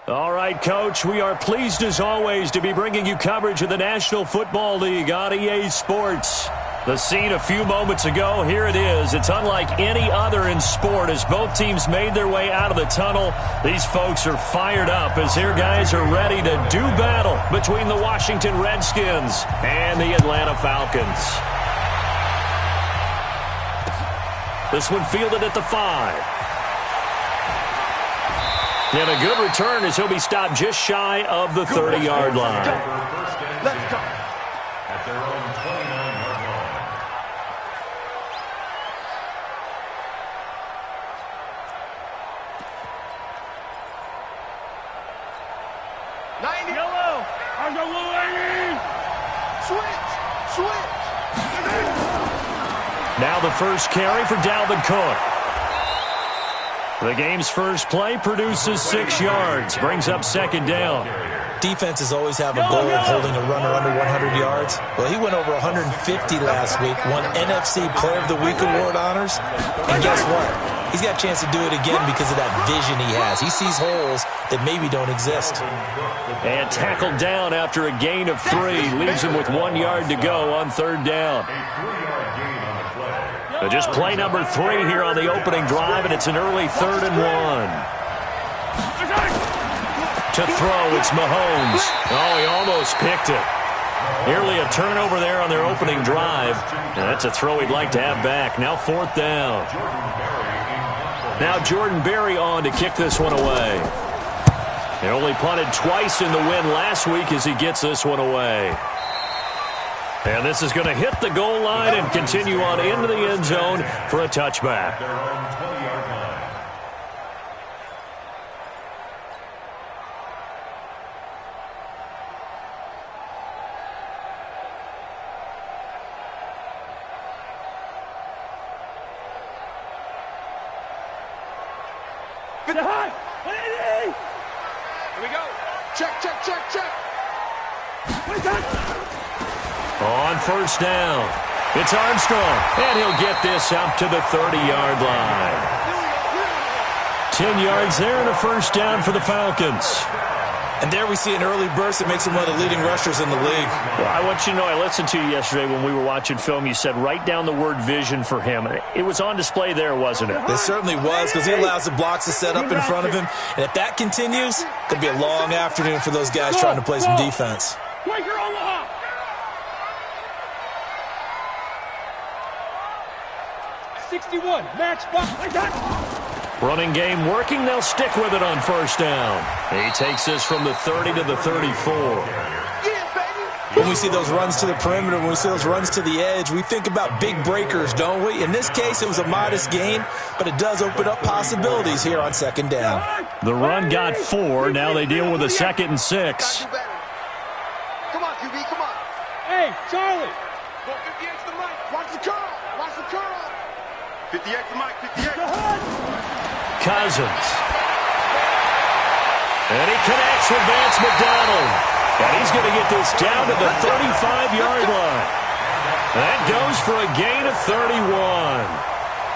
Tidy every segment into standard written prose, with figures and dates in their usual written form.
All right, Coach, we are pleased as always to be bringing you coverage of the National Football League on EA Sports. The scene a few moments ago, here it is. It's unlike any other in sport as both teams made their way out of the tunnel. These folks are fired up as their guys are ready to do battle between the Washington Redskins and the Atlanta Falcons. This one fielded at the 5. And a good return as he'll be stopped just shy of the 30-yard line. Let's go. At their own 29-yard line. Yellow. I'm the blue. Switch. Now the first carry for Dalvin Cook. The game's first play produces 6 yards, brings up second down. Defenses always have a goal of holding a runner under 100 yards. Well, he went over 150 last week, won NFC Player of the Week award honors. And guess what? He's got a chance to do it again because of that vision he has. He sees holes that maybe don't exist. And tackled down after a gain of 3. Leaves him with 1 yard to go on third down. Just play number 3 here on the opening drive, and it's an early 3rd and 1. To throw, it's Mahomes. Oh, he almost picked it. Nearly a turnover there on their opening drive. And that's a throw he'd like to have back. Now 4th down. Now Jordan Berry on to kick this one away. He only punted twice in the win last week as he gets this one away. And this is going to hit the goal line and continue on into the end zone for a touchback. Their own 20-yard line. Here we go. Check. On first down, it's Armstrong, and he'll get this up to the 30-yard line. 10 yards there and a first down for the Falcons. And there we see an early burst that makes him one of the leading rushers in the league. Well, I want you to know, I listened to you yesterday when we were watching film. You said write down the word vision for him. It was on display there, wasn't it? It certainly was, because he allows the blocks to set up in front of him. And if that continues, it could be a long afternoon for those guys trying to play some defense. Quaker Omaha. 61, match box. Running game working. They'll stick with it on first down. He takes this from the 30 to the 34. When we see those runs to the perimeter, when we see those runs to the edge, we think about big breakers, don't we? In this case, it was a modest gain, but it does open up possibilities here on second down. The run got 4. Now they deal with a 2nd and 6. Come on, QB, come on. Hey, Charlie. Go 50X the mic. Watch the curl. 50X the mic, 50X. Cousins. And he connects with Vance McDonald. And he's going to get this down to the 35-yard line. That goes for a gain of 31.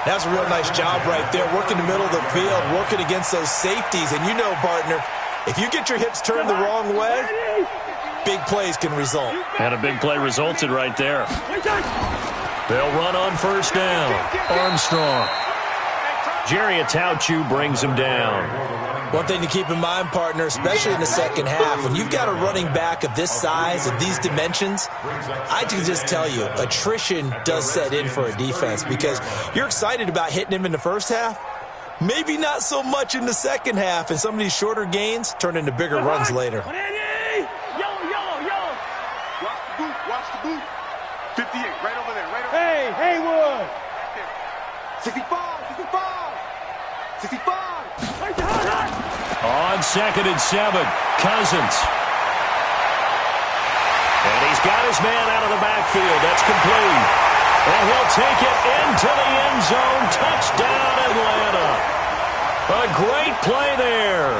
That's a real nice job right there, working the middle of the field, working against those safeties. And you know, partner, if you get your hips turned the wrong way, big plays can result. And a big play resulted right there. They'll run on first down. Armstrong. Jerry Atauchu brings him down. One thing to keep in mind, partner, especially in the second half, when you've got a running back of this size, of these dimensions, I can just tell you, attrition does set in for a defense because you're excited about hitting him in the first half, maybe not so much in the second half, and some of these shorter gains turn into bigger runs later. Yellow. Watch the boot. 58, right over there, Hey, Haywood. 65. On 2nd and 7, Cousins. And he's got his man out of the backfield. That's complete. And he'll take it into the end zone. Touchdown, Atlanta. A great play there.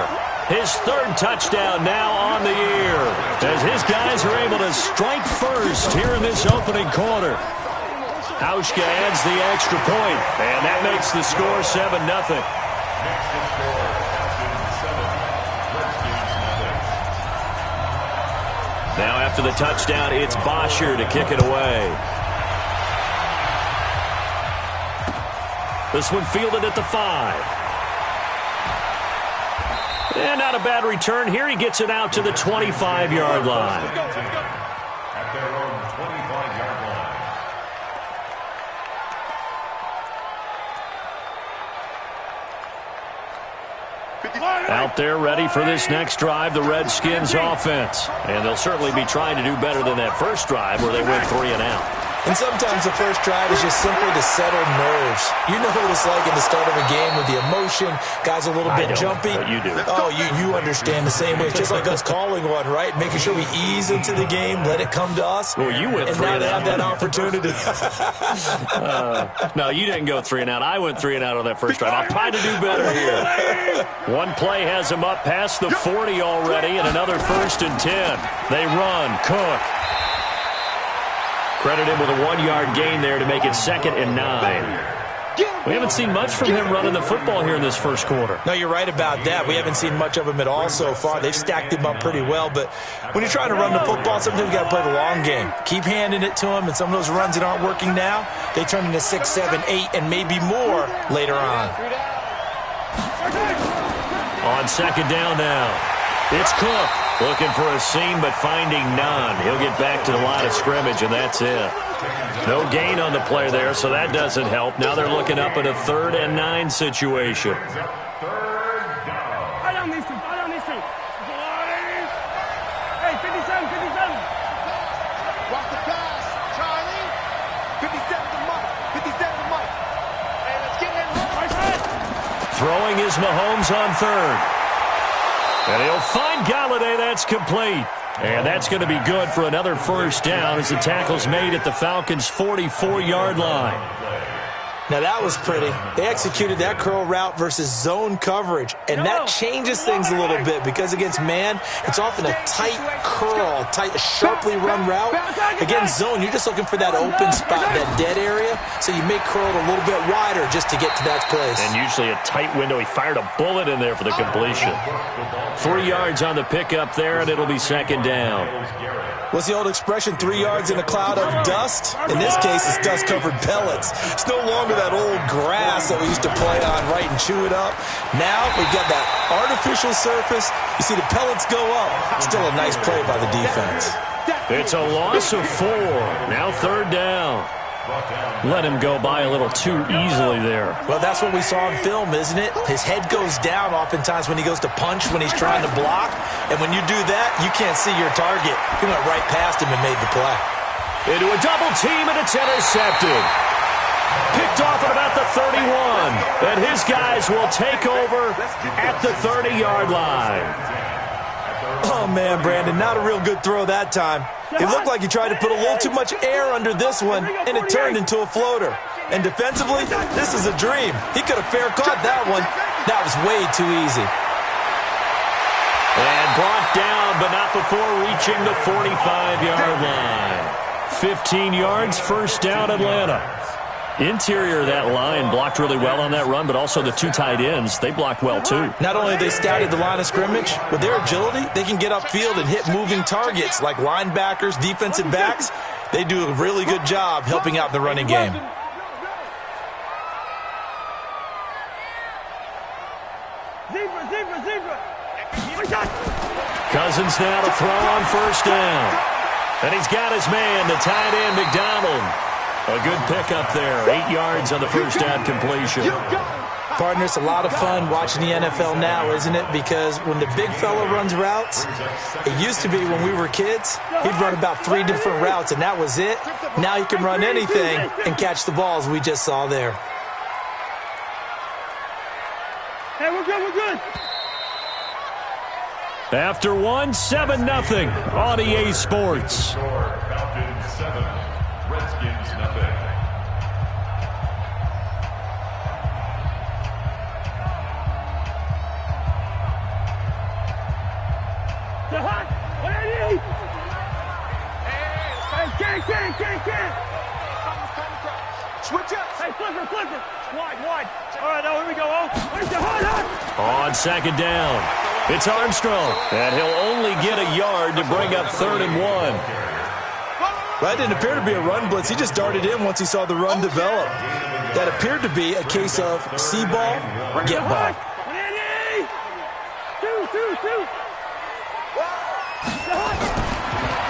His 3rd touchdown now on the year as his guys are able to strike first here in this opening quarter. Hauschka adds the extra point, and that makes the score 7-0. Now after the touchdown, it's Bosher to kick it away. This one fielded at the 5. And not a bad return. Here he gets it out to the 25-yard line. At their own 25-yard line. Out there ready for this next drive, the Redskins offense. And they'll certainly be trying to do better than that first drive where they went 3 and out. And sometimes the first drive is just simply to settle nerves. You know what it's like in the start of a game with the emotion. Guys a little bit jumpy. But you do. Oh, you understand the same way. It's just like us calling one, right? Making sure we ease into the game, let it come to us. Well, you went and 3 now and they out. have that opportunity. No, you didn't go 3 and out. I went 3 and out on that first drive. I'll try to do better here. One play has them up past the 40 already, and another 1st and 10. They run. Cook. Credit him with a 1-yard gain there to make it 2nd and 9. We haven't seen much from him running the football here in this first quarter. No, you're right about that. We haven't seen much of him at all so far. They've stacked him up pretty well, but when you're trying to run the football, sometimes you got to play the long game. Keep handing it to him, and some of those runs that aren't working now, they turn into 6, 7, 8, and maybe more later on. On 2nd down now, it's Cook. Looking for a seam, but finding none. He'll get back to the line of scrimmage, and that's it. No gain on the play there, so that doesn't help. Now they're looking up at a 3rd and 9 situation. Fight on these two. Hey, 57. Watch the pass, Charlie. 57 to Mike. 57 to Mike. Hey, let's get him. Throwing is Mahomes on 3rd. And he'll find Galladay. That's complete. And that's going to be good for another 1st down as the tackle's made at the Falcons' 44-yard line. Now, that was pretty. They executed that curl route versus zone coverage, and that changes things a little bit because against man, it's often a tight curl, sharply run route. Against zone, you're just looking for that open spot, that dead area, so you make curl a little bit wider just to get to that place. And usually a tight window. He fired a bullet in there for the completion. 3 yards on the pickup there, and it'll be 2nd down. What's the old expression, 3 yards in a cloud of dust? In this case, it's dust-covered pellets. It's no longer that old grass that we used to play on, right, and chew it up. Now we've got that artificial surface. You see the pellets go up. Still a nice play by the defense. It's a loss of 4. Now 3rd down. Let him go by a little too easily there. Well, that's what we saw in film, isn't it? His head goes down oftentimes when he goes to punch, when he's trying to block. And when you do that, you can't see your target. He went right past him and made the play. Into a double team, and it's intercepted. Picked off at about the 31. And his guys will take over at the 30-yard line. Oh, man, Brandon, not a real good throw that time. It looked like he tried to put a little too much air under this one, and it turned into a floater. And defensively, this is a dream. He could have fair caught that one. That was way too easy. And brought down, but not before reaching the 45-yard line. 15 yards, 1st down, Atlanta. Interior of that line blocked really well on that run, but also the 2 tight ends, they blocked well too. Not only have they scouted the line of scrimmage, with their agility, they can get upfield and hit moving targets like linebackers, defensive backs. They do a really good job helping out in the running game. Cousins now to throw on 1st down. And he's got his man, the tight end, McDonald. A good pickup there. 8 yards on the 1st down completion. Partner, it's a lot of fun watching the NFL now, isn't it? Because when the big fella runs routes, it used to be when we were kids, he'd run about 3 different routes, and that was it. Now he can run anything and catch the balls we just saw there. Hey, we're good. After 1, 7-0 on EA Sports. Falcons 7, Redskins nothing. Hey, can't. Switch up. Hey, flipper. Wide. All right, now here we go. On second down, it's Armstrong, and he'll only get a yard to bring up 3rd and 1. That didn't appear to be a run blitz. He just darted in once he saw the run develop. That appeared to be a case of see ball, get ball.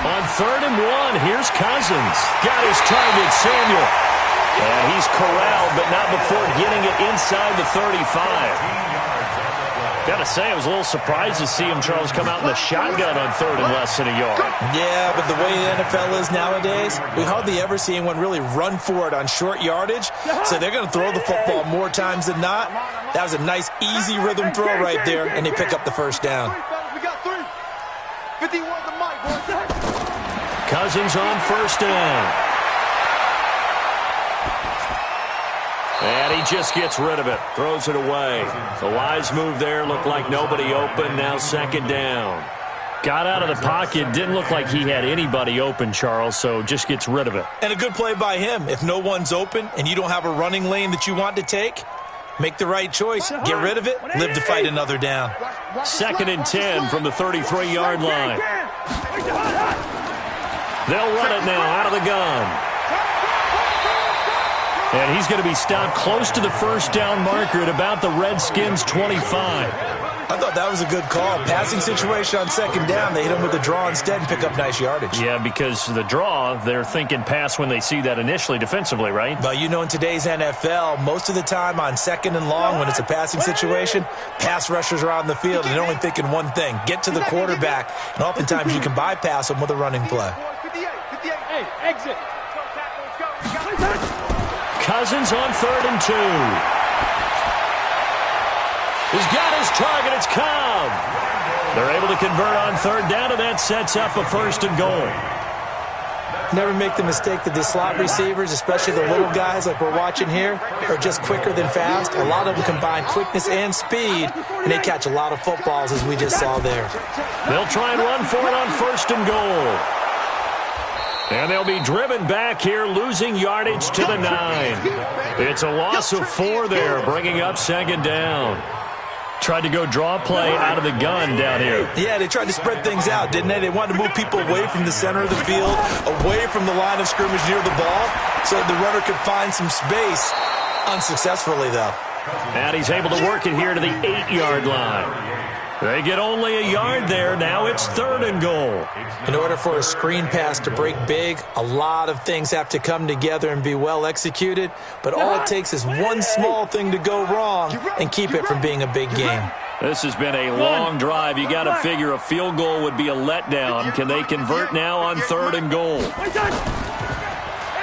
On 3rd and 1, here's Cousins. Got his target, Samuel. And he's corralled, but not before getting it inside the 35. Got to say, I was a little surprised to see him, Charles, come out in the shotgun on 3rd and less than a yard. Yeah, but the way the NFL is nowadays, we hardly ever see anyone really run for it on short yardage. So they're going to throw the football more times than not. That was a nice, easy rhythm throw right there, and they pick up the first down. We got 3. 51 the mic, boys. Cousins on 1st down. And he just gets rid of it, throws it away. The wise move there, looked like nobody open, now 2nd down. Got out of the pocket, didn't look like he had anybody open, Charles, so just gets rid of it. And a good play by him. If no one's open and you don't have a running lane that you want to take, make the right choice. Get rid of it, live to fight another down. 2nd and 10 from the 33-yard line. They'll run it now out of the gun. And he's going to be stopped close to the first down marker at about the Redskins' 25. I thought that was a good call. Passing situation on 2nd down. They hit him with the draw instead and pick up nice yardage. Yeah, because the draw, they're thinking pass when they see that initially defensively, right? But you know, in today's NFL, most of the time on 2nd and long, when it's a passing situation, pass rushers are on the field and they're only thinking one thing, get to the quarterback. And oftentimes you can bypass them with a running play. 58. Hey, exit. Cousins on 3rd and 2. He's got his target. It's Cobb. They're able to convert on 3rd down, and that sets up a 1st and goal. Never make the mistake that the slot receivers, especially the little guys like we're watching here, are just quicker than fast. A lot of them combine quickness and speed, and they catch a lot of footballs, as we just saw there. They'll try and run for it on 1st and goal. And they'll be driven back here, losing yardage to the 9. It's a loss of 4 there, bringing up 2nd down. Tried to go draw play out of the gun down here. Yeah, they tried to spread things out, didn't they? They wanted to move people away from the center of the field, away from the line of scrimmage near the ball, so that the runner could find some space. Unsuccessfully, though. And he's able to work it here to the 8-yard line. They get only a yard there. Now it's 3rd and goal. In order for a screen pass to break big, a lot of things have to come together and be well executed. But all it takes is one small thing to go wrong and keep it from being a big game. This has been a long drive. You got to figure a field goal would be a letdown. Can they convert now on 3rd and goal?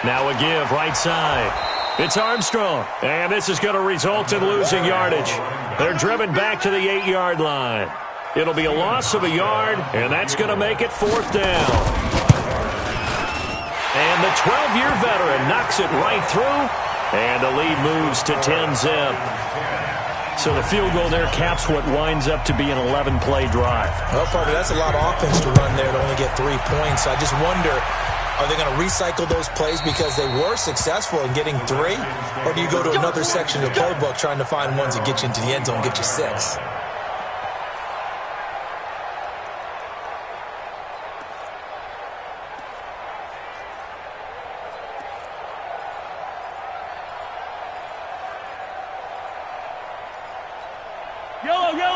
Now a give right side. It's Armstrong, and this is going to result in losing yardage. They're driven back to the 8-yard line. It'll be a loss of a yard, and that's going to make it 4th down. And the 12-year veteran knocks it right through, and the lead moves to 10-zip. So the field goal there caps what winds up to be an 11-play drive. Well, partner, that's a lot of offense to run there to only get 3 points. I just wonder, are they going to recycle those plays because they were successful in getting 3? Or do you go to another section of the playbook trying to find ones that get you into the end zone, get you 6?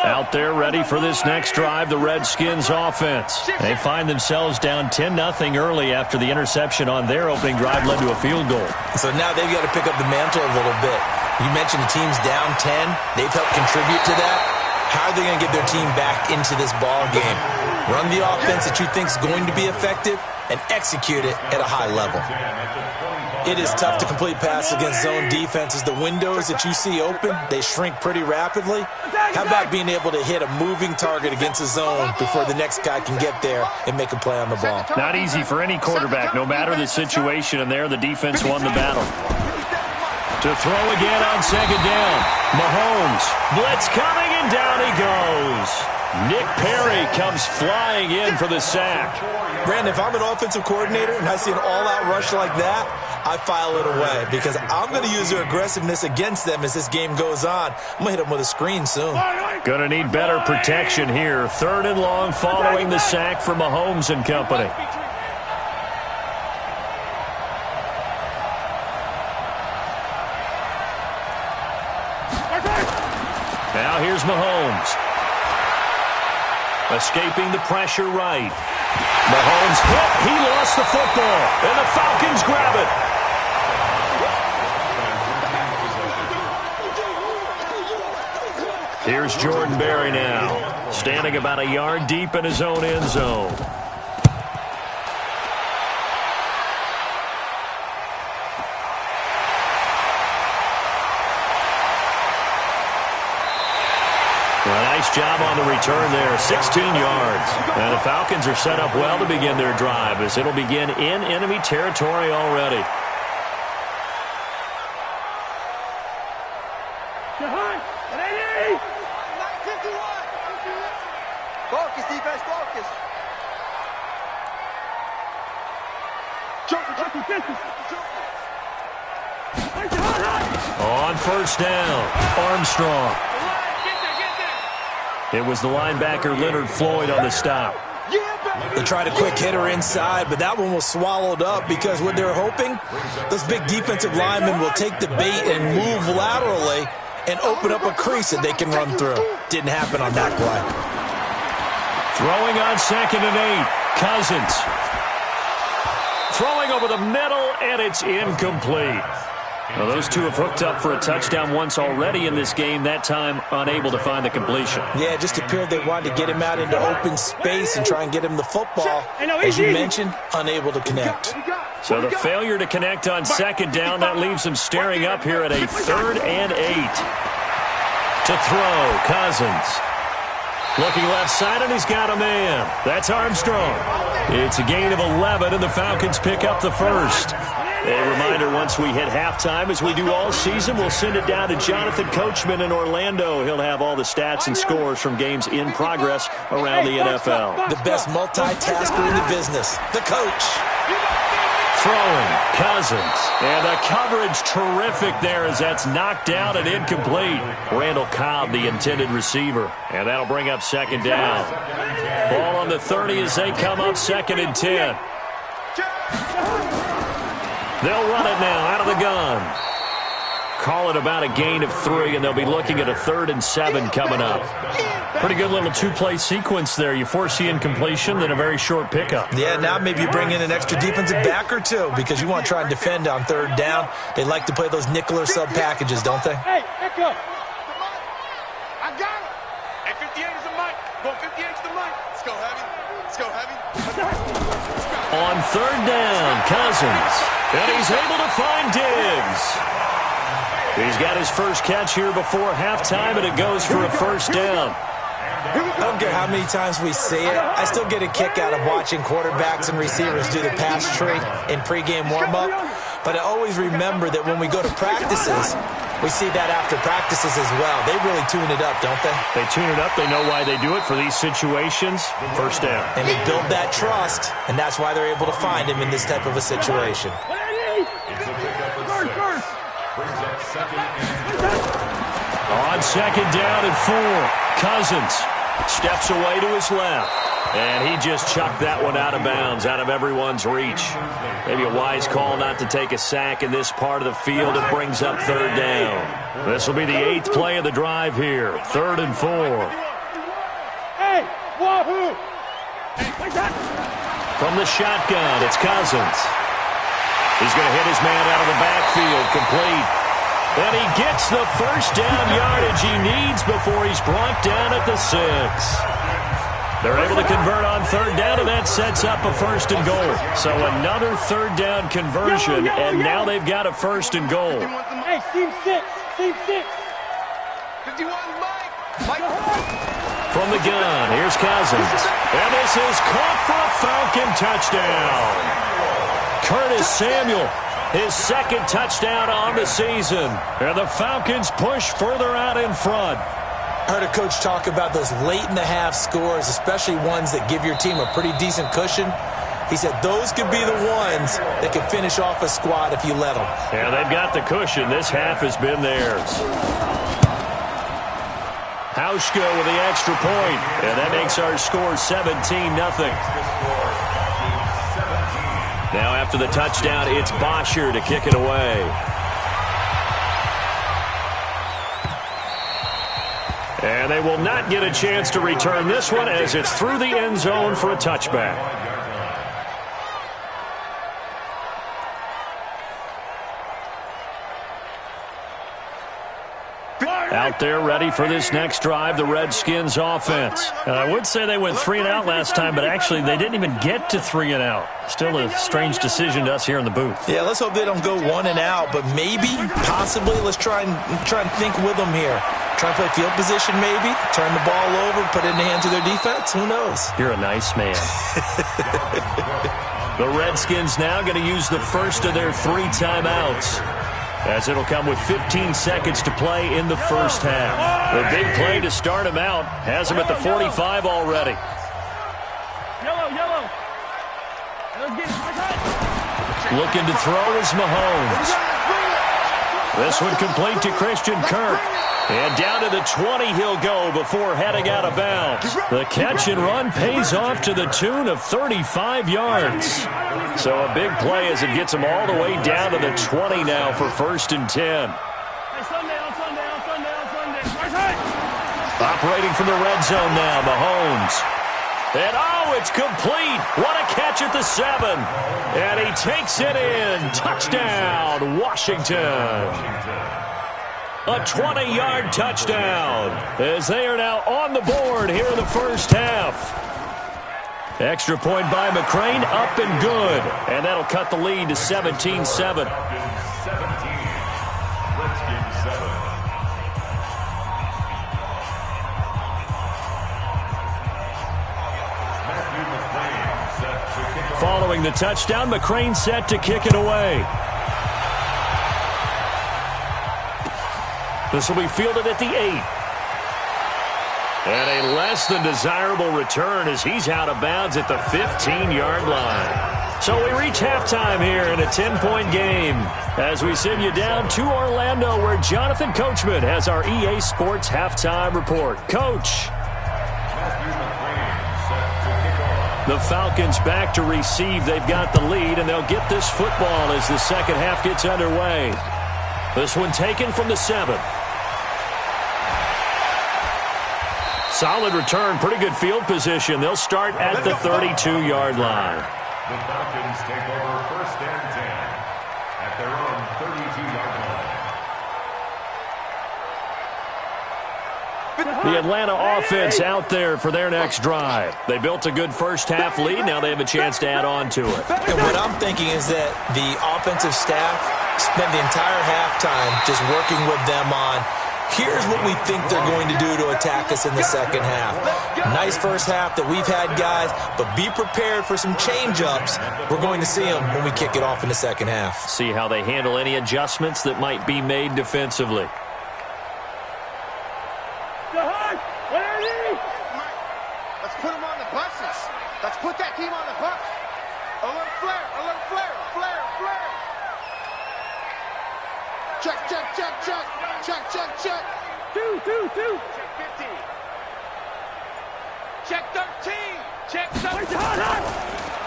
Out there ready for this next drive, the Redskins offense. They find themselves down 10-0 early after the interception on their opening drive led to a field goal. So now they've got to pick up the mantle a little bit. You mentioned the team's down 10. They've helped contribute to that. How are they going to get their team back into this ball game? Run the offense that you think is going to be effective and execute it at a high level. It is tough to complete passes against zone defenses. The windows that you see open, they shrink pretty rapidly. How about being able to hit a moving target against a zone before the next guy can get there and make a play on the ball? Not easy for any quarterback, no matter the situation, and there the defense won the battle. To throw again on 2nd down. Mahomes, blitz coming, and down he goes. Nick Perry comes flying in for the sack. Brandon, if I'm an offensive coordinator and I see an all-out rush like that, I file it away because I'm going to use their aggressiveness against them as this game goes on. I'm going to hit them with a screen soon. Going to need better protection here. 3rd and long following the sack from Mahomes and company. Now here's Mahomes. Escaping the pressure right. Mahomes hit. He lost the football. And the Falcons grab it. Here's Jordan Berry now. Standing about a yard deep in his own end zone. Nice job on the return there, 16 yards. And the Falcons are set up well to begin their drive as it'll begin in enemy territory already. Focus, defense, focus. On first down, Armstrong. It was the linebacker Leonard Floyd on the stop. They tried a quick hitter inside, but that one was swallowed up because what they're hoping, those big defensive linemen will take the bait and move laterally and open up a crease that they can run through. Didn't happen on that play. Throwing on 2nd and 8, Cousins. Throwing over the middle, and it's incomplete. Well, those two have hooked up for a touchdown once already in this game, that time unable to find the completion. Yeah, it just appeared they wanted to get him out into open space and try and get him the football. As you mentioned, unable to connect. So the failure to connect on 2nd down, that leaves him staring up here at a 3rd and 8. To throw, Cousins. Looking left side, and he's got a man. That's Armstrong. It's a gain of 11, and the Falcons pick up the first. A reminder, once we hit halftime, as we do all season, we'll send it down to Jonathan Coachman in Orlando. He'll have all the stats and scores from games in progress around the NFL. The best multitasker in the business, the coach. Throwing, Cousins. And the coverage terrific there as that's knocked down and incomplete. Randall Cobb, the intended receiver. And that'll bring up 2nd down. Ball on the 30 as they come up 2nd and 10. They'll run it now out of the gun. Call it about a gain of 3, and they'll be looking at a 3rd and 7 coming up. Pretty good little 2-play sequence there. You force the incompletion, then a very short pickup. Yeah, now maybe you bring in an extra defensive back or two because you want to try and defend on 3rd down. They like to play those nickel or sub packages, don't they? Hey, echo. I got it. Hey, 58 is the mic. Go 58 is the mic. Let's go heavy. Let's go heavy. On 3rd down, Cousins. And he's able to find Diggs. He's got his first catch here before halftime, and it goes for a 1st down. I don't care how many times we see it. I still get a kick out of watching quarterbacks and receivers do the pass tree in pregame warm-up. But I always remember that when we go to practices, we see that after practices as well. They really tune it up, don't they? They tune it up. They know why they do it for these situations. 1st down. And they build that trust, and that's why they're able to find him in this type of a situation. On 2nd down and 4, Cousins steps away to his left. And he just chucked that one out of bounds, out of everyone's reach. Maybe a wise call not to take a sack in this part of the field. It brings up 3rd down. This will be the 8th play of the drive here. 3rd and 4. Hey, wahoo! From the shotgun, it's Cousins. He's going to hit his man out of the backfield, complete. And he gets the 1st down yardage he needs before he's brought down at the 6. They're able to convert on 3rd down, and that sets up a 1st and goal. So another 3rd down conversion, and now they've got a 1st and goal. Hey, team 6, team 6. 51, Mike. From the gun, here's Cousins. And this is caught for a Falcon touchdown. Curtis Samuel, his 2nd touchdown on the season. And the Falcons push further out in front. I heard a coach talk about those late-in-the-half scores, especially ones that give your team a pretty decent cushion. He said those could be the ones that can finish off a squad if you let them. Yeah, they've got the cushion. This half has been theirs. Hauschka with the extra point, and that makes our score 17-0. Now after the touchdown, it's Bosher to kick it away. And they will not get a chance to return this one as it's through the end zone for a touchback. Out there ready for this next drive, the Redskins offense. And I would say they went 3-and-out last time, but actually they didn't even get to 3-and-out. Still a strange decision to us here in the booth. Yeah, let's hope they don't go 1-and-out, but maybe, possibly, let's try and think with them here. Try and play field position maybe, turn the ball over, put it in the hands of their defense. Who knows? You're a nice man. The Redskins now going to use the first of their 3 timeouts, as it'll come with 15 seconds to play in the first half. The big play to start him out has him at the 45 already. Yellow. Looking to throw is Mahomes. This one complete to Christian Kirk. And down to the 20 he'll go before heading out of bounds. The catch and run pays off to the tune of 35 yards. So a big play as it gets him all the way down to the 20 now for 1st and 10. Operating from the red zone now, Mahomes. And it's complete. What a catch at the 7. And he takes it in. Touchdown, Washington. A 20-yard touchdown as they are now on the board here in the first half. Extra point by McCrane, up and good. And that'll cut the lead to 17-7. Following the touchdown, McCrane set to kick it away. This will be fielded at the 8. And a less than desirable return as he's out of bounds at the 15-yard line. So we reach halftime here in a 10-point game as we send you down to Orlando where Jonathan Coachman has our EA Sports halftime report. Coach. The Falcons back to receive. They've got the lead, and they'll get this football as the second half gets underway. This one taken from the 7. Solid return, pretty good field position. They'll start at the 32-yard line. The Falcons take over 1st and 10 at their own 32-yard line. The Atlanta offense out there for their next drive. They built a good first half lead. Now they have a chance to add on to it. And what I'm thinking is that the offensive staff spent the entire halftime just working with them on, here's what we think they're going to do to attack us in the second half. Nice first half that we've had, guys, but be prepared for some change-ups. We're going to see them when we kick it off in the second half. See how they handle any adjustments that might be made defensively. Let's put them on the buses. Let's put that team on the bus. Alert flare. Check. 2. Check 15. Check 13. Check 17.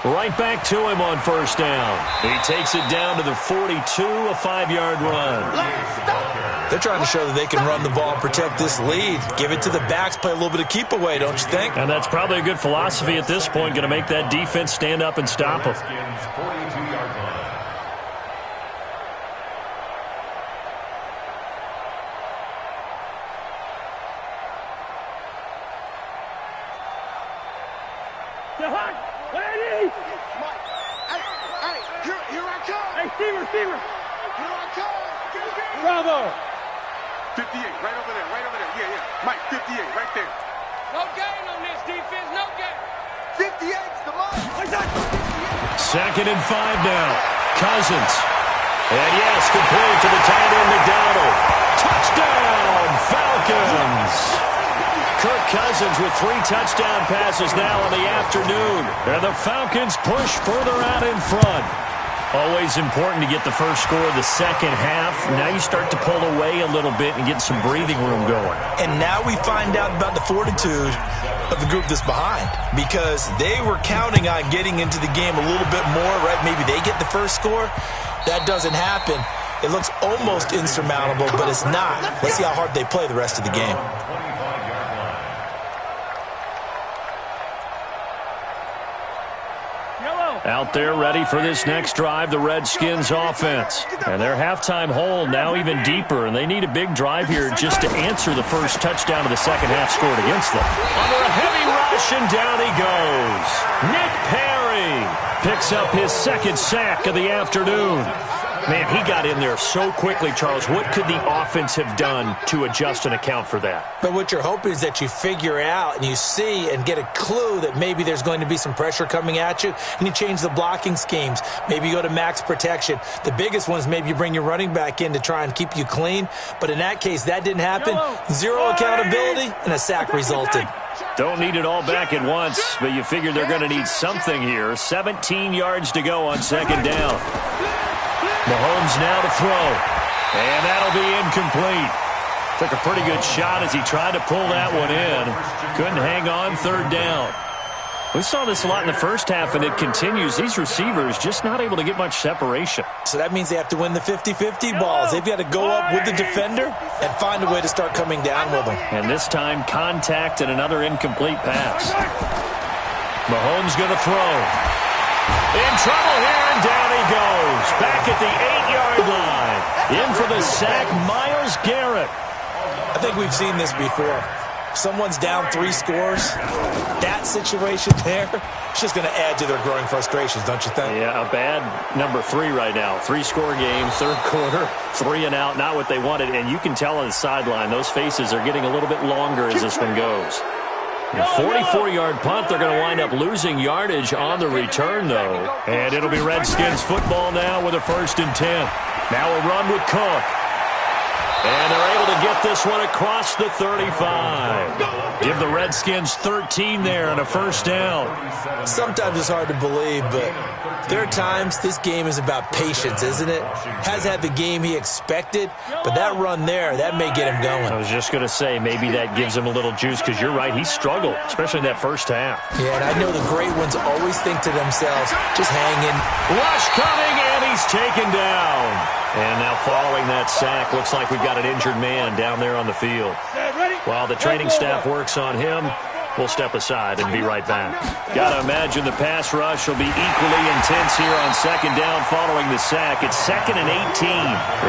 Right back to him on first down. He takes it down to the 42, a 5-yard run. They're trying to show that they can run the ball and protect this lead. Give it to the backs, play a little bit of keep away, don't you think? And that's probably a good philosophy at this point, going to make that defense stand up and stop them. 42-yard line. Here I come. Hey, Steamer. Here I come. Bravo. 58, right over there. Yeah. Mike, 58, right there. No gain on this defense, no gain. 58's the mark. 2nd and 5 now. Cousins. And yes, complete to the tight end, McDonald. Touchdown, Falcons. Kirk Cousins with 3 touchdown passes now in the afternoon. And the Falcons push further out in front. Always important to get the first score of the second half. Now you start to pull away a little bit and get some breathing room going. And now we find out about the fortitude of the group that's behind, because they were counting on getting into the game a little bit more, right? Maybe they get the first score. That doesn't happen. It looks almost insurmountable, but it's not. Let's see how hard they play the rest of the game. Out there ready for this next drive, the Redskins offense. And their halftime hole now even deeper, and they need a big drive here just to answer the first touchdown of the second half scored against them. Under a heavy rush, and down he goes. Nick Perry picks up his second sack of the afternoon. Man, he got in there so quickly, Charles. What could the offense have done to adjust and account for that? But what you're hoping is that you figure out and you see and get a clue that maybe there's going to be some pressure coming at you, and you change the blocking schemes. Maybe you go to max protection. The biggest one is maybe you bring your running back in to try and keep you clean. But in that case, that didn't happen. Zero accountability, and a sack resulted. Don't need it all back at once, but you figure they're going to need something here. 17 yards to go on second down. Mahomes now to throw, and that'll be incomplete. Took a pretty good shot as he tried to pull that one in. Couldn't hang on, third down. We saw this a lot in the first half, and it continues. These receivers just not able to get much separation. So that means they have to win the 50-50 balls. They've got to go up with the defender and find a way to start coming down with them. And this time, contact and another incomplete pass. Mahomes going to throw. In trouble here, and down he goes. Back at the 8-yard line. In for the sack, Myles Garrett. I think we've seen this before. Someone's down 3 scores. That situation there, it's just going to add to their growing frustrations, don't you think? Yeah, a bad number 3 right now. 3-score game, third quarter, 3 and out, not what they wanted. And you can tell on the sideline, those faces are getting a little bit longer as this one goes. 44-yard punt. They're going to wind up losing yardage on the return, though. And it'll be Redskins football now with a 1st and 10. Now a run with Cook. And they're able to get this one across the 35. Give the Redskins 13 there and a 1st down. Sometimes it's hard to believe, but there are times this game is about patience, isn't it? Has had the game he expected, but that run there, that may get him going. I was just going to say, maybe that gives him a little juice, because you're right, he struggled, especially in that first half. Yeah, and I know the great ones always think to themselves, just hang in. Rush coming, and he's taken down. And now following that sack, looks like we've got an injured man down there on the field. While the training staff works on him, we'll step aside and be right back. Got to imagine the pass rush will be equally intense here on second down following the sack. It's 2nd and 18.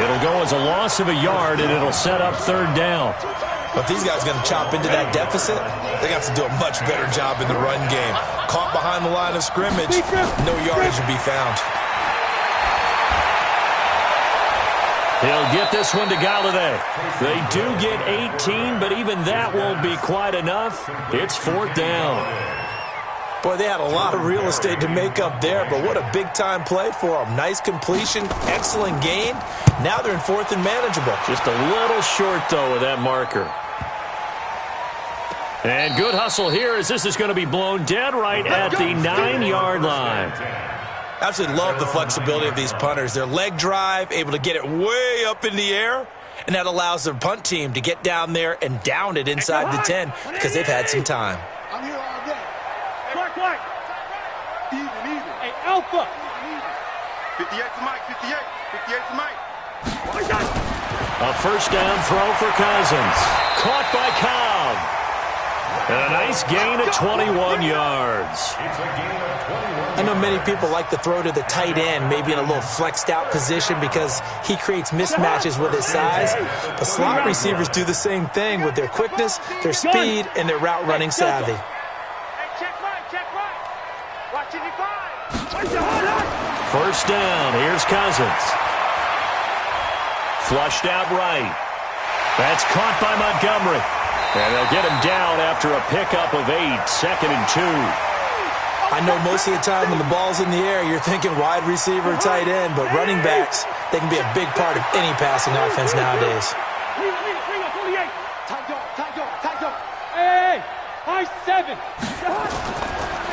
It'll go as a loss of a yard, and it'll set up 3rd down. But these guys are going to chop into that deficit. They're going to have to do a much better job in the run game. Caught behind the line of scrimmage, no yardage will be found. He'll get this one to Galladay. They do get 18, but even that won't be quite enough. It's 4th down. Boy, they had a lot of real estate to make up there, but what a big-time play for them. Nice completion, excellent gain. Now they're in 4th and manageable. Just a little short, though, of that marker. And good hustle here, as this is going to be blown dead right at the 9-yard line. Absolutely love the flexibility of these punters. Their leg drive, able to get it way up in the air, and that allows their punt team to get down there and down it inside the 10 because they've had some time. I'm here all day. Clark. Even. Hey, Alpha. 58 to Mike, 58. 58 to Mike. A 1st down throw for Cousins. Caught by Cobb. And a nice gain of 21 yards. I know many people like to throw to the tight end, maybe in a little flexed out position because he creates mismatches with his size. But slot receivers do the same thing with their quickness, their speed, and their route running savvy. Check right. Watching you find. 1st down. Here's Cousins. Flushed out right. That's caught by Montgomery. And they'll get him down after a pickup of 8, 2nd and 2. I know most of the time when the ball's in the air, you're thinking wide receiver, tight end, but running backs, they can be a big part of any passing offense nowadays. Hey, high 7.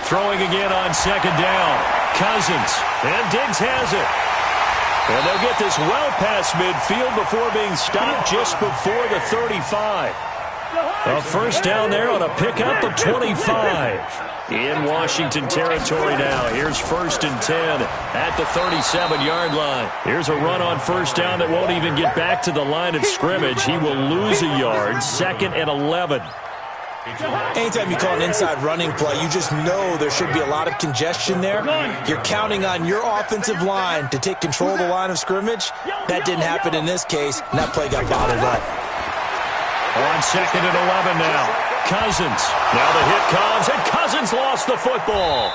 Throwing again on second down. Cousins. And Diggs has it. And they'll get this well past midfield before being stopped just before the 35. A first down there on a pickup of 25. In Washington territory now. Here's 1st and 10 at the 37-yard line. Here's a run on first down that won't even get back to the line of scrimmage. He will lose a yard. 2nd and 11. Anytime you call an inside running play, you just know there should be a lot of congestion there. You're counting on your offensive line to take control of the line of scrimmage. That didn't happen in this case, and that play got bottled up. On 2nd and 11 now. Cousins. Now the hit comes, and Cousins lost the football.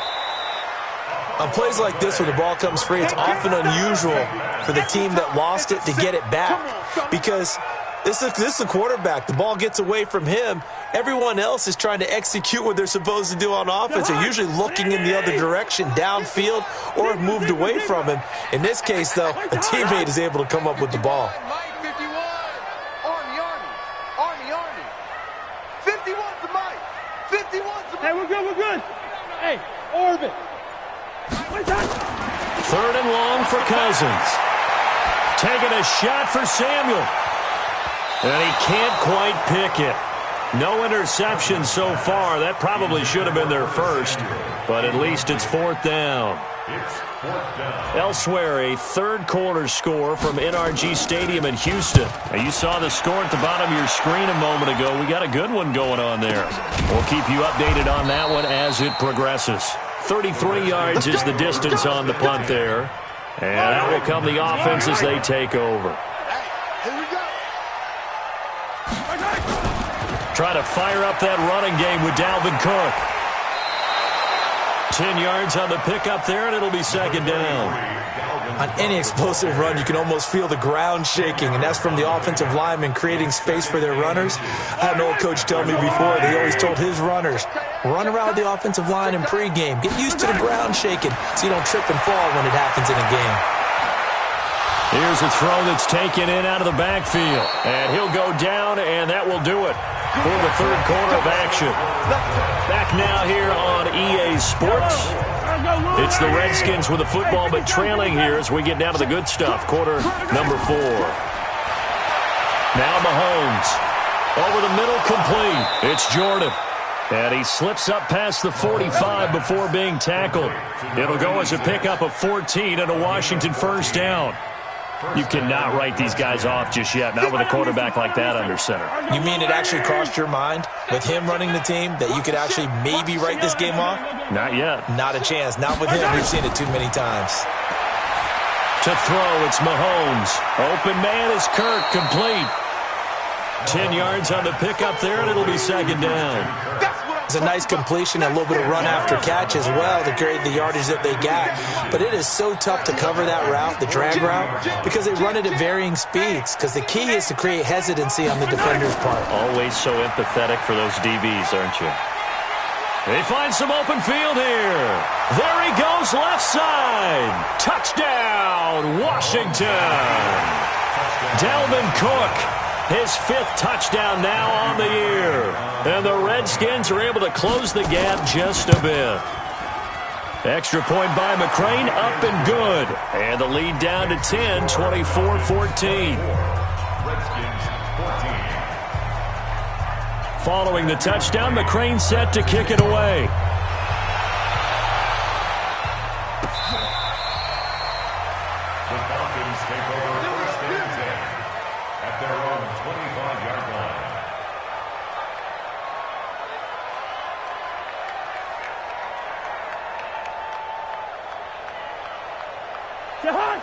On plays like this where the ball comes free, it's often unusual for the team that lost it to get it back because this is the quarterback. The ball gets away from him. Everyone else is trying to execute what they're supposed to do on offense. They're usually looking in the other direction, downfield, or have moved away from him. In this case, though, a teammate is able to come up with the ball. Hey, we're good. Hey, orbit. 3rd and long for Cousins. Taking a shot for Samuel. And he can't quite pick it. No interception so far. That probably should have been their first. But at least it's 4th down. Elsewhere, a third-quarter score from NRG Stadium in Houston. Now, you saw the score at the bottom of your screen a moment ago. We got a good one going on there. We'll keep you updated on that one as it progresses. 33 yards is the distance on the punt there. And out will come the offense as they take over. Try to fire up that running game with Dalvin Cook. 10 yards on the pickup there, and it'll be 2nd down. On any explosive run, you can almost feel the ground shaking, and that's from the offensive linemen creating space for their runners. I had an old coach tell me before, he always told his runners, run around the offensive line in pregame. Get used to the ground shaking so you don't trip and fall when it happens in a game. Here's a throw that's taken in out of the backfield, and he'll go down, and that will do it for the third quarter of action. Back now here on EA Sports. It's the Redskins with the football, but trailing here as we get down to the good stuff. Quarter number 4. Now Mahomes. Over the middle, complete. It's Jordan. And he slips up past the 45 before being tackled. It'll go as a pickup of 14 and a Washington first down. You cannot write these guys off just yet, not with a quarterback like that under center. You mean it actually crossed your mind with him running the team that you could actually maybe write this game off? Not yet. Not a chance. Not with him. We've seen it too many times. To throw, it's Mahomes. Open man is Kirk, complete. 10 yards on the pickup there, and it'll be 2nd down. It's a nice completion, a little bit of run after catch as well to create the yardage that they got. But it is so tough to cover that route, the drag route, because they run it at varying speeds. Because the key is to create hesitancy on the defender's part. Always so empathetic for those DBs, aren't you? They find some open field here. There he goes, left side. Touchdown, Washington. Dalvin Cook. His 5th touchdown now on the year. And the Redskins are able to close the gap just a bit. Extra point by McCrane, up and good. And the lead down to 10, 24-14. Following the touchdown, McCrane set to kick it away. The Falcons take over 1st and 10 at their own 25-yard line.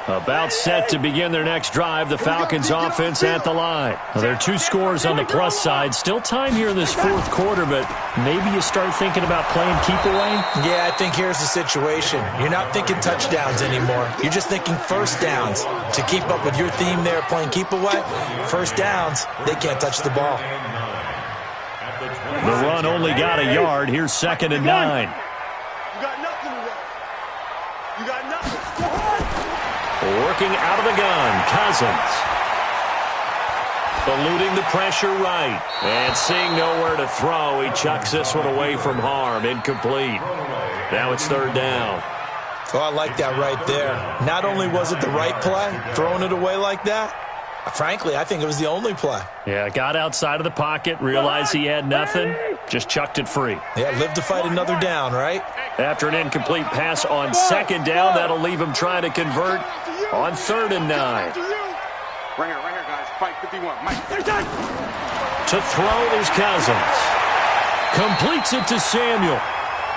About set to begin their next drive, the Falcons offense at the line. Now, there are 2 scores on the plus side. Still time here in this 4th quarter, but maybe you start thinking about playing keep away? Yeah, I think here's the situation. You're not thinking touchdowns anymore. You're just thinking first downs. To keep up with your theme there, playing keep away, first downs, they can't touch the ball. The run only got a yard. Here's 2nd and 9. You got nothing to run. You got nothing. Working out of the gun, Cousins. Eluding the pressure right. And seeing nowhere to throw, he chucks this one away from harm. Incomplete. Now it's third down. Oh, I like that right there. Not only was it the right play, throwing it away like that, frankly, I think it was the only play. Yeah, got outside of the pocket, realized he had nothing, just chucked it free. Yeah, live to fight another down, right? After an incomplete pass on second down, that'll leave him trying to convert on 3rd and 9. Right here, guys. Fight 51. Mike. To throw is Cousins. Completes it to Samuel.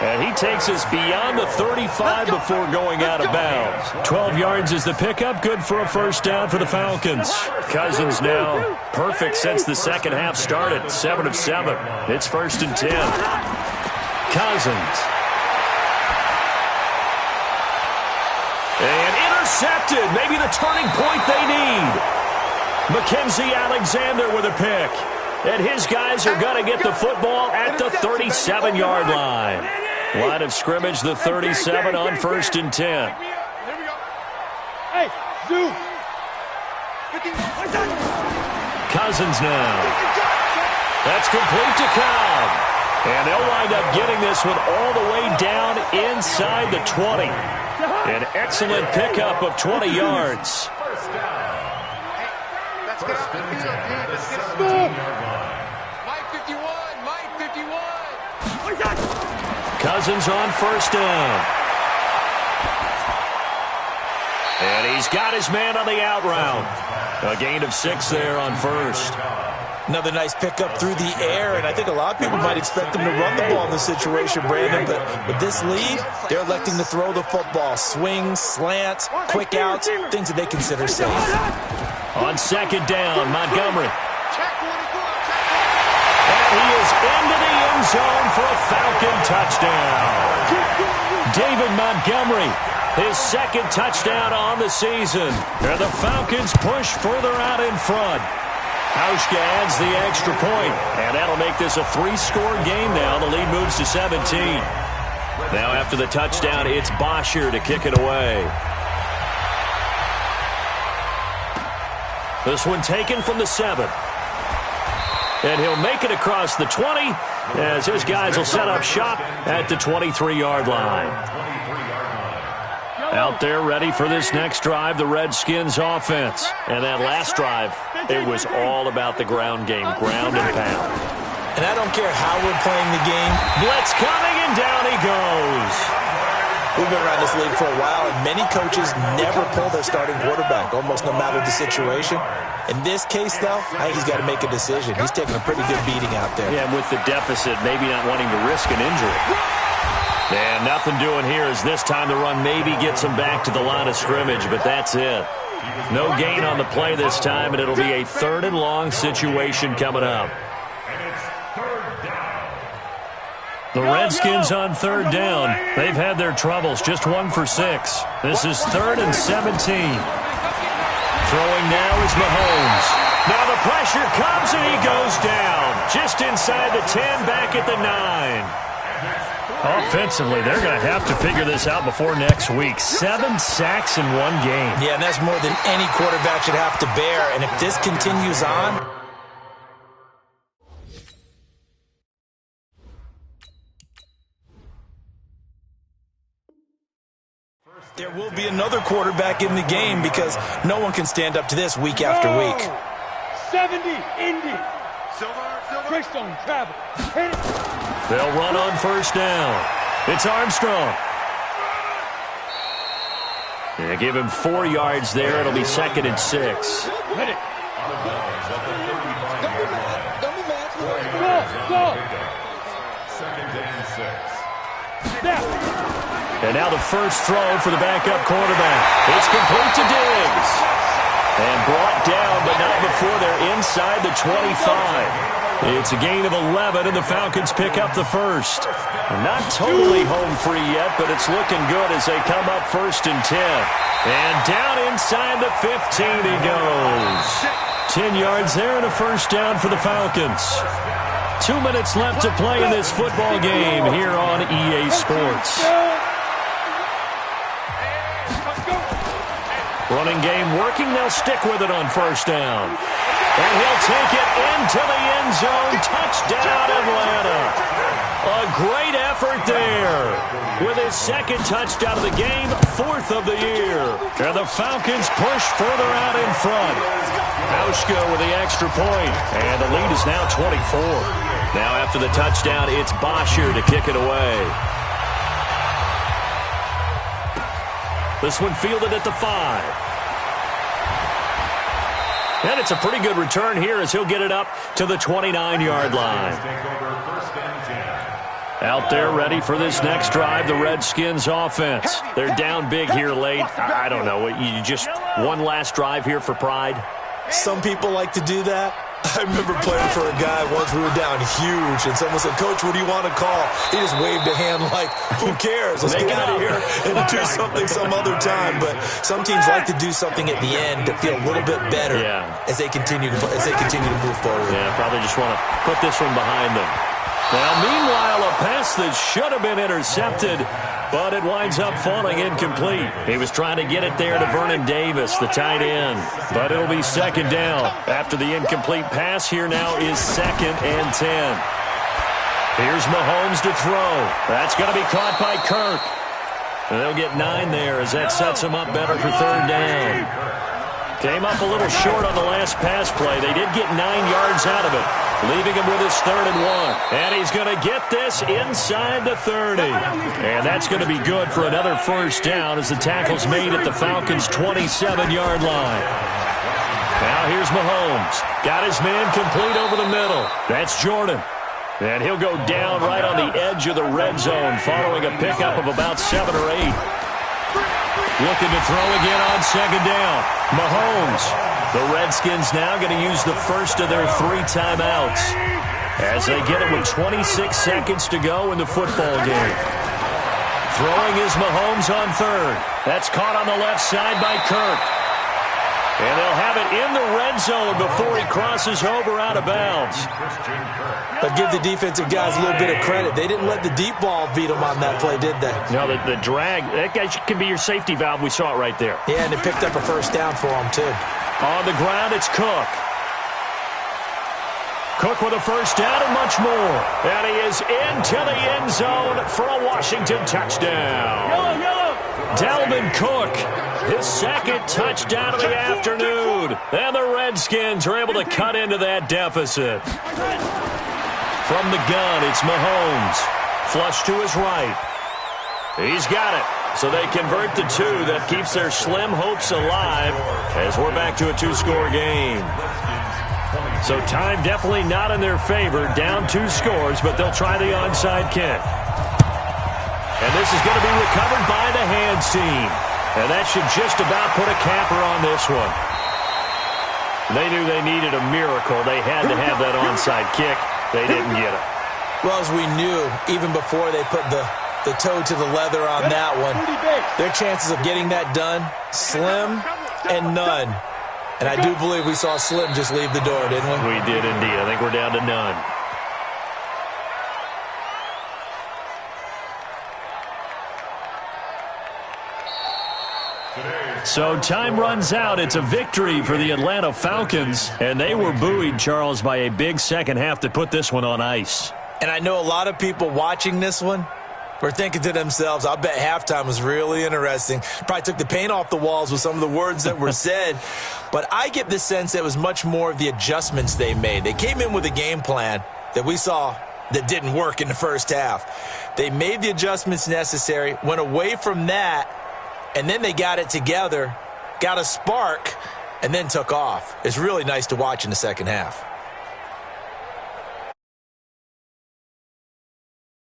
And he takes us beyond the 35 before going out of bounds. 12 yards is the pickup. Good for a first down for the Falcons. Cousins now perfect since the second half started. 7 of 7. It's 1st and 10. Cousins. And intercepted. Maybe the turning point they need. Mackenzie Alexander with a pick. And his guys are going to get the football at the 37-yard line. Line of scrimmage, the 37 on 1st and 10. Hey, Zoo. Cousins now. That's complete to Cobb. And they'll wind up getting this one all the way down inside the 20. An excellent pickup of 20 yards. Let's get out. Let's get out. Mike 51. Mike 51. Cousins on 1st down. And he's got his man on the out route. A gain of 6 there on 1st. Another nice pickup through the air, and I think a lot of people might expect them to run the ball in this situation, Brandon, but with this lead, they're electing to throw the football. Swings, slants, quick outs, things that they consider safe. On 2nd down, Montgomery. And he is into the end zone for a Falcon touchdown. David Montgomery, his 2nd touchdown on the season. And the Falcons push further out in front. Hauschka adds the extra point, and that'll make this a 3-score game now. The lead moves to 17. Now after the touchdown, it's Bosher to kick it away. This one taken from the 7. And he'll make it across the 20 as his guys will set up shop at the 23-yard line. Out there ready for this next drive, the Redskins offense. And that last drive, it was all about the ground game, ground and pound. And I don't care how we're playing the game. Blitz coming, and down he goes. We've been around this league for a while, and many coaches never pull their starting quarterback, almost no matter the situation. In this case, though, I think he's got to make a decision. He's taking a pretty good beating out there. Yeah, with the deficit, maybe not wanting to risk an injury. And nothing doing here as this time the run maybe gets him back to the line of scrimmage, but that's it. No gain on the play this time, and it'll be a 3rd and long situation coming up. The Redskins on 3rd down. They've had their troubles, just 1 for 6. This is 3rd and 17. Throwing now is Mahomes. Now the pressure comes, and he goes down. Just inside the 10, back at the 9. Offensively, they're going to have to figure this out before next week. 7 sacks in 1 game. Yeah, and that's more than any quarterback should have to bear. And if this continues on, there will be another quarterback in the game because no one can stand up to this week after week. 70, Indy. Greystone, travel. Hit it. They'll run on 1st down. It's Armstrong. Yeah, give him 4 yards there. It'll be 2nd and 6. Hit it. Go. 2nd and 6. Snap. And now the first throw for the backup quarterback. It's complete to Diggs. And brought down, but not before they're inside the 25. It's a gain of 11, and the Falcons pick up the 1st. Not totally home free yet, but it's looking good as they come up 1st and 10. And down inside the 15 he goes. 10 yards there and a first down for the Falcons. 2 minutes left to play in this football game here on EA Sports. Running game working. They'll stick with it on 1st down. And he'll take it into the end zone. Touchdown, Atlanta. A great effort there. With his second touchdown of the game, 4th of the year. And the Falcons push further out in front. Hauschka with the extra point. And the lead is now 24. Now after the touchdown, it's Bosher to kick it away. This one fielded at the 5. And it's a pretty good return here as he'll get it up to the 29-yard line. Out there ready for this next drive, the Redskins offense. They're down big here late. I don't know. You just one last drive here for pride? Some people like to do that. I remember playing for a guy once. We were down huge, and someone said, "Coach, what do you want to call?" He just waved a hand like, "Who cares? Let's get out of here and do something some other time." But some teams like to do something at the end to feel a little bit better as they continue to move forward. Yeah, probably just want to put this one behind them. Now, meanwhile, a pass that should have been intercepted, but it winds up falling incomplete. He was trying to get it there to Vernon Davis, the tight end. But it'll be second down. After the incomplete pass, here now is 2nd and 10. Here's Mahomes to throw. That's going to be caught by Kirk. And they'll get 9 there as that sets him up better for 3rd down. Came up a little short on the last pass play. They did get 9 yards out of it, leaving him with his 3rd and 1. And he's going to get this inside the 30. And that's going to be good for another first down as the tackle's made at the Falcons' 27-yard line. Now here's Mahomes. Got his man complete over the middle. That's Jordan. And he'll go down right on the edge of the red zone following a pickup of about 7 or 8. Looking to throw again on 2nd down. Mahomes. The Redskins now going to use the first of their 3 timeouts as they get it with 26 seconds to go in the football game. Throwing is Mahomes on 3rd. That's caught on the left side by Kirk. And they'll have it in the red zone before he crosses over out of bounds. But give the defensive guys a little bit of credit. They didn't let the deep ball beat them on that play, did they? No, the drag, that guy can be your safety valve. We saw it right there. Yeah, and it picked up a first down for them, too. On the ground, it's Cook. Cook with a first down and much more. And he is into the end zone for a Washington touchdown. Yellow. Dalvin Cook, his 2nd touchdown of the afternoon. And the Redskins are able to cut into that deficit. From the gun, it's Mahomes. Flush to his right. He's got it. So they convert the 2. That keeps their slim hopes alive as we're back to a 2-score game. So time definitely not in their favor. Down 2 scores, but they'll try the onside kick. And this is going to be recovered by the hands team. And that should just about put a capper on this one. They knew they needed a miracle. They had to have that onside kick. They didn't get it. Well, as we knew, even before they put the toe to the leather on that one, their chances of getting that done, slim and none. And I do believe we saw Slim just leave the door, didn't we? We did indeed. I think we're down to none. So time runs out. It's a victory for the Atlanta Falcons. And they were buoyed, Charles, by a big second half to put this one on ice. And I know a lot of people watching this one were thinking to themselves, I bet halftime was really interesting. Probably took the paint off the walls with some of the words that were said. But I get the sense that it was much more of the adjustments they made. They came in with a game plan that we saw that didn't work in the first half. They made the adjustments necessary, went away from that, and then they got it together, got a spark, and then took off. It's really nice to watch in the second half.